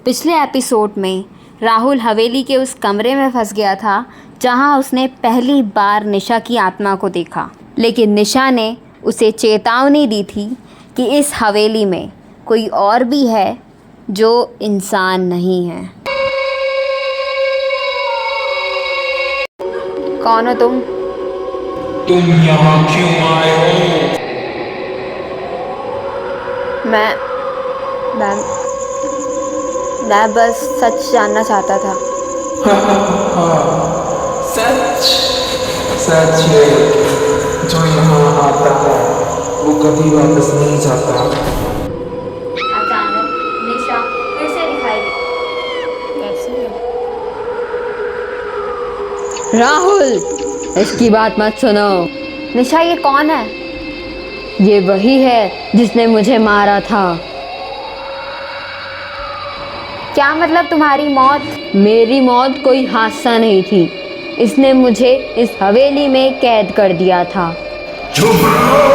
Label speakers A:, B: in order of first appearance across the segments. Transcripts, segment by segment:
A: पिछले एपिसोड में राहुल हवेली के उस कमरे में फंस गया था जहां उसने पहली बार निशा की आत्मा को देखा। लेकिन निशा ने उसे चेतावनी दी थी कि इस हवेली में कोई और भी है जो इंसान नहीं है। कौन हो तुम?
B: तुम यहाँ क्यों आए हो?
A: मैं बस सच जानना चाहता था।
B: सच सच है, जो यहाँ आता है वो कभी वापस नहीं जाता।
A: अचानक निशा फिर से दिखाई दी। कैसे?
C: राहुल, इसकी बात मत सुनो।
A: निशा, ये कौन है?
C: ये वही है जिसने मुझे मारा था।
A: क्या मतलब तुम्हारी मौत?
C: मेरी मौत कोई हादसा नहीं थी। इसने मुझे इस हवेली में कैद कर दिया था।
B: चुप रहो!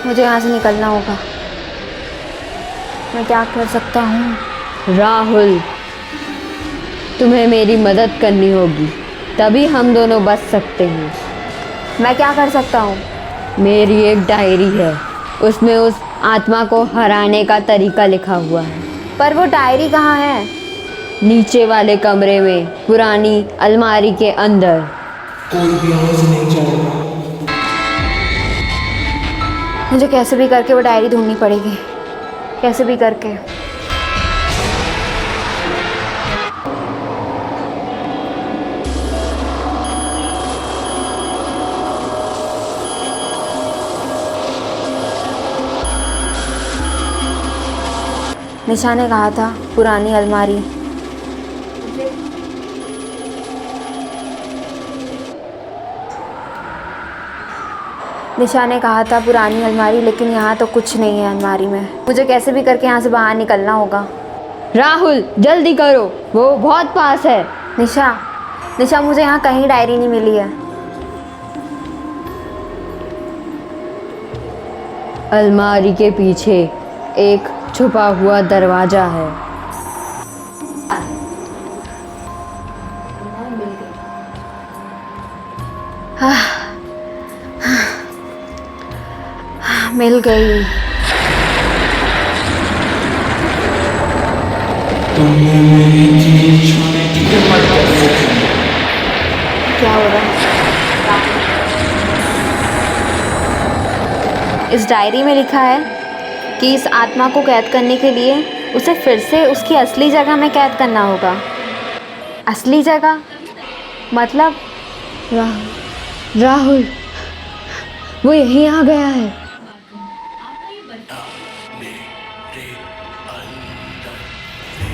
A: मुझे यहाँ से निकलना होगा। मैं क्या कर सकता हूँ?
C: राहुल, तुम्हें मेरी मदद करनी होगी, तभी हम दोनों बच सकते हैं।
A: मैं क्या कर सकता हूँ?
C: मेरी एक डायरी है, उसमें उस आत्मा को हराने का तरीका लिखा हुआ है।
A: पर वो डायरी कहाँ है?
C: नीचे वाले कमरे में, पुरानी अलमारी के अंदर।
B: कोई भी यहाँ से नहीं जाएगा।
A: मुझे कैसे भी करके वो डायरी ढूंढनी पड़ेगी, कैसे भी करके। निशा ने कहा था पुरानी अलमारी। निशा ने कहा था पुरानी अलमारी, लेकिन यहाँ तो कुछ नहीं है अलमारी में। मुझे कैसे भी करके यहाँ से बाहर निकलना होगा।
C: राहुल, जल्दी करो, वो बहुत पास है।
A: निशा, मुझे यहाँ कहीं डायरी नहीं मिली है।
C: अलमारी के पीछे एक छुपा हुआ दरवाजा है।
A: मिल गई।
B: तुमने मेरी चीज छूने की हिम्मत कैसे की?
A: क्या हो रहा है? इस डायरी में लिखा है कि इस आत्मा को कैद करने के लिए उसे फिर से उसकी असली जगह में कैद करना होगा। असली जगह मतलब?
C: राहुल, वो यहीं आ गया है।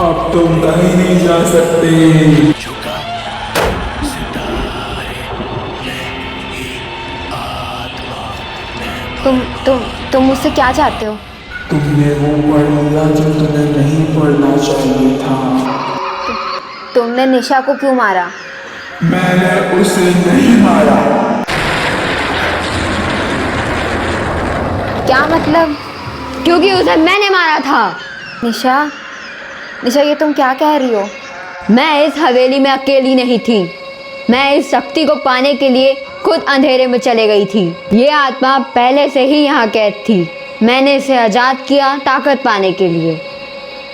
B: अब तुम कहीं नहीं जा सकते।
A: तुम मुझसे क्या चाहते हो?
B: तुमने वो पढ़ लिया जो तुम्हें नहीं पढ़ना चाहिए था।
A: तुमने निशा को क्यों मारा?
B: मैंने उसे नहीं मारा।
A: क्या मतलब?
C: क्योंकि उसे मैंने मारा था।
A: निशा, ये तुम क्या कह रही हो?
C: मैं इस हवेली में अकेली नहीं थी। मैं इस शक्ति को पाने के लिए खुद अंधेरे में चले गई थी। ये आत्मा पहले से ही यहाँ कैद थी। मैंने इसे आज़ाद किया ताकत पाने के लिए।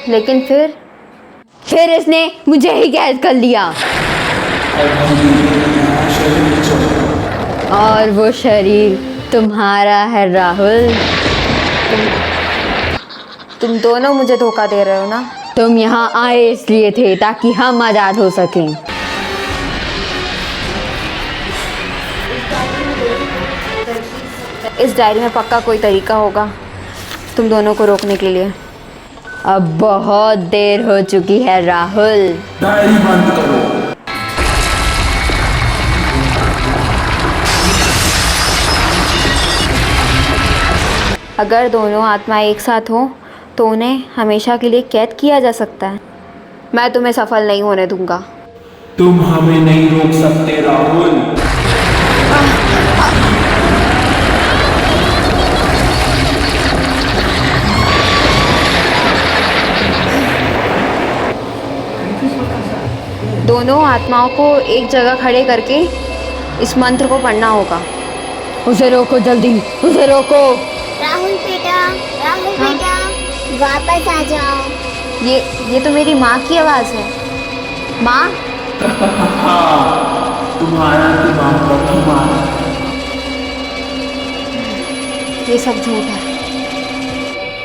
A: लेकिन
C: फिर इसने मुझे ही कैद कर लिया। और वो शरीर तुम्हारा है राहुल।
A: तुम दोनों मुझे धोखा दे रहे हो ना?
C: तुम यहाँ आए इसलिए थे ताकि हम आज़ाद हो सकें।
A: इस डायरी में पक्का कोई तरीका होगा तुम दोनों को रोकने के लिए।
C: अब बहुत देर हो चुकी है राहुल।
B: डायरी बंद करो।
A: अगर दोनों आत्माएं एक साथ हों तो उन्हें हमेशा के लिए कैद किया जा सकता है। मैं तुम्हें सफल नहीं होने दूंगा।
B: तुम हमें नहीं रोक सकते राहुल।
A: दोनों आत्माओं को एक जगह खड़े करके इस मंत्र को पढ़ना होगा।
C: उसे रोको, जल्दी उसे रोको।
D: राहुल बेटा, राहुल बेटा, वापस आ जाओ।
A: ये तो मेरी माँ की आवाज़ है। माँ,
B: तुम्हारा दिमाग बदमाश है।
A: ये सब झूठ है।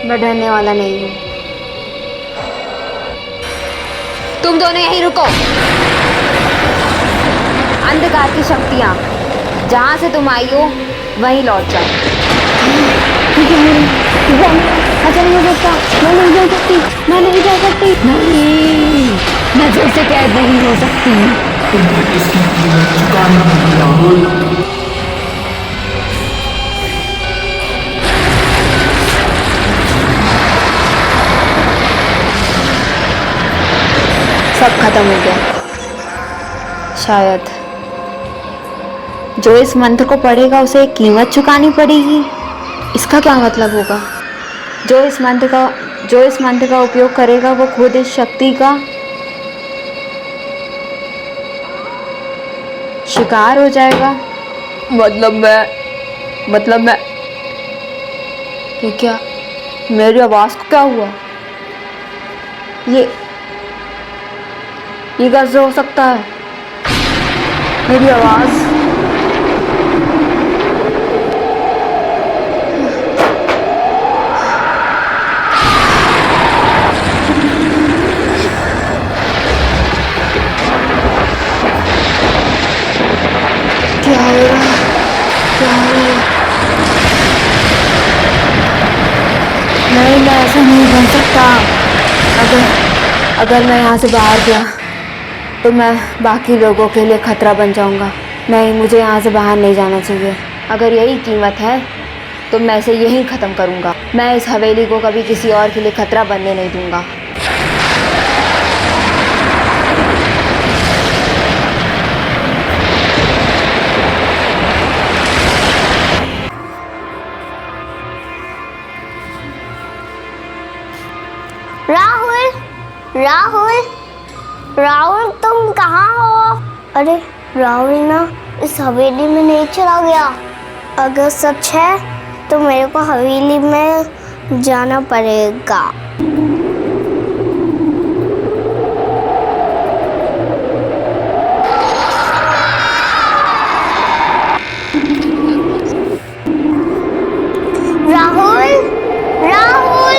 A: मैं डरने वाला नहीं हूँ। तुम दोनों यहीं रुको। अंधकार की शक्तियाँ जहाँ से तुम आई हो वहीं लौट जाओ।
C: अच्छा नहीं हो सकता, मैं नहीं जा सकती, मैं नहीं जा सकती। नहीं, मैं फिर से कैद नहीं हो सकती।
B: तुम्हें इसकी कीमत चुकानी होगी राहुल।
A: सब खत्म हो गया। शायद जो इस मंत्र को पढ़ेगा उसे एक कीमत चुकानी पड़ेगी। इसका क्या मतलब होगा? जो इस मंत्र का उपयोग करेगा वो खुद इस शक्ति का शिकार हो जाएगा। मतलब मैं ये क्या? मेरी आवाज़ को क्या हुआ? ये कैसे हो सकता है? मेरी आवाज़ क्या हो रहा है? क्या हो रहा है? नहीं, मैं ऐसा नहीं बन सकता। अगर मैं यहाँ से बाहर गया तो मैं बाकी लोगों के लिए खतरा बन जाऊंगा। नहीं, मुझे यहाँ से बाहर नहीं जाना चाहिए। अगर यही कीमत है तो मैं इसे यहीं ख़त्म करूंगा। मैं इस हवेली को कभी किसी और के लिए खतरा बनने नहीं दूंगा।
D: राहुल, राहुल, राहुल तुम कहाँ हो? अरे राहुल ना इस हवेली में नहीं चला गया। अगर सच है तो मेरे को हवेली में जाना पड़ेगा। राहुल, राहुल,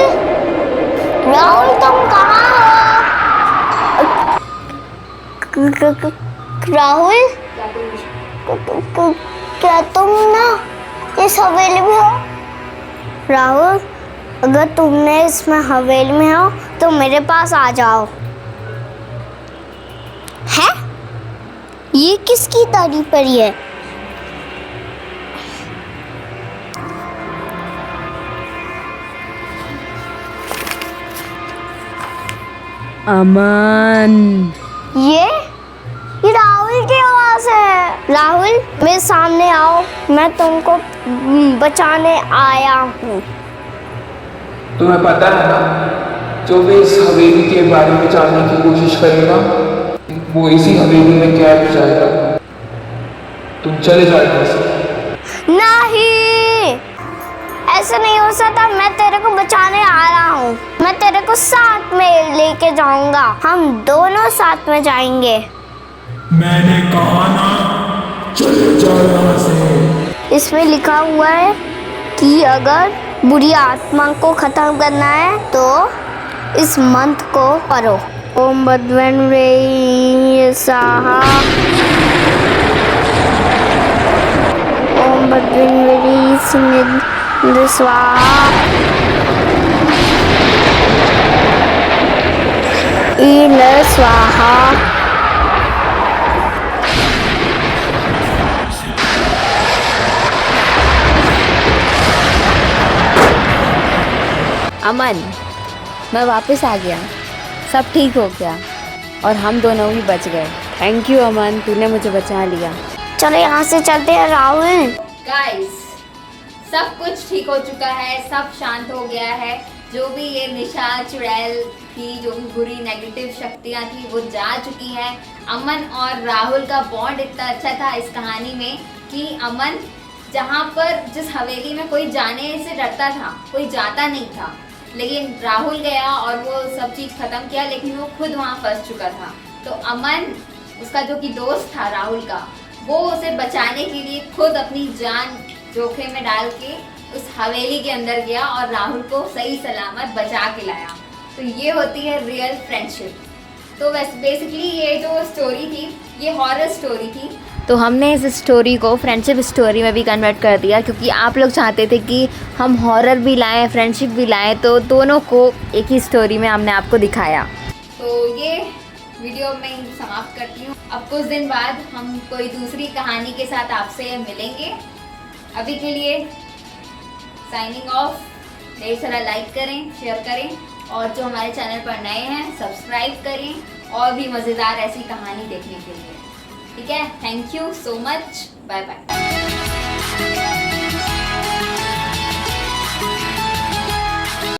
D: राहुल तुम कहाँ हो? राहुल, क्या तुम ना इस हवेली में हो? राहुल, अगर तुमने इसमें हवेली में हो तो मेरे पास आ जाओ। है? ये किसकी तारीफ पड़ी है?
C: अमन,
D: ये राहुल की आवाज है। राहुल, मेरे सामने आओ, मैं तुमको बचाने आया हूँ।
B: तुम्हें पता है ना, जो भी इस हवेली के बारे में जानने की कोशिश करेगा वो इसी हवेली में कैद हो जाएगा। तुम चले जाओ यहाँ से।
D: नहीं, ऐसा नहीं हो सकता। मैं तेरे को बचाने आ रहा हूँ। मैं तेरे को साथ में लेके जाऊंगा। हम दोनों साथ में जाएंगे।
B: मैंने कहा ना, चले जाओ यहाँ से।
D: इसमें लिखा हुआ है कि अगर बुरी आत्मा को खत्म करना है तो इस मंत्र को पढ़ो। ओम बद्वेन्वे साहा, ओम बद्वेन्वे स्मिद स्वाहा, ईल स्वाहा।
A: अमन, मैं वापस आ गया, सब ठीक हो गया और हम दोनों ही बच गए। थैंक यू अमन, तूने मुझे बचा लिया।
D: चलो यहाँ से चलते हैं राहुल।
A: गाइस, सब कुछ ठीक हो चुका है, सब शांत हो गया है। जो भी ये निशा चुड़ैल थी, जो भी बुरी नेगेटिव शक्तियाँ थी, वो जा चुकी है। अमन और राहुल का बॉन्ड इतना अच्छा था इस कहानी में कि अमन जहाँ पर जिस हवेली में कोई जाने से डरता था, कोई जाता नहीं था, लेकिन राहुल गया और वो सब चीज़ ख़त्म किया, लेकिन वो खुद वहाँ फंस चुका था। तो अमन, उसका जो कि दोस्त था राहुल का, वो उसे बचाने के लिए खुद अपनी जान जोखिम में डाल के उस हवेली के अंदर गया और राहुल को सही सलामत बचा के लाया। तो ये होती है रियल फ्रेंडशिप। तो वैसे बेसिकली ये जो स्टोरी थी, ये हॉरर स्टोरी थी, तो हमने इस स्टोरी को फ्रेंडशिप स्टोरी में भी कन्वर्ट कर दिया, क्योंकि आप लोग चाहते थे कि हम हॉरर भी लाएं, फ्रेंडशिप भी लाएं, तो दोनों को एक ही स्टोरी में हमने आपको दिखाया। तो ये वीडियो मैं समाप्त करती हूँ। अब कुछ दिन बाद हम कोई दूसरी कहानी के साथ आपसे मिलेंगे। अभी के लिए साइनिंग ऑफ। ढेर सारा लाइक करें, शेयर करें और जो हमारे चैनल पर नए हैं सब्सक्राइब करें और भी मज़ेदार ऐसी कहानी देखने के लिए। ठीक है, thank you so much, bye bye.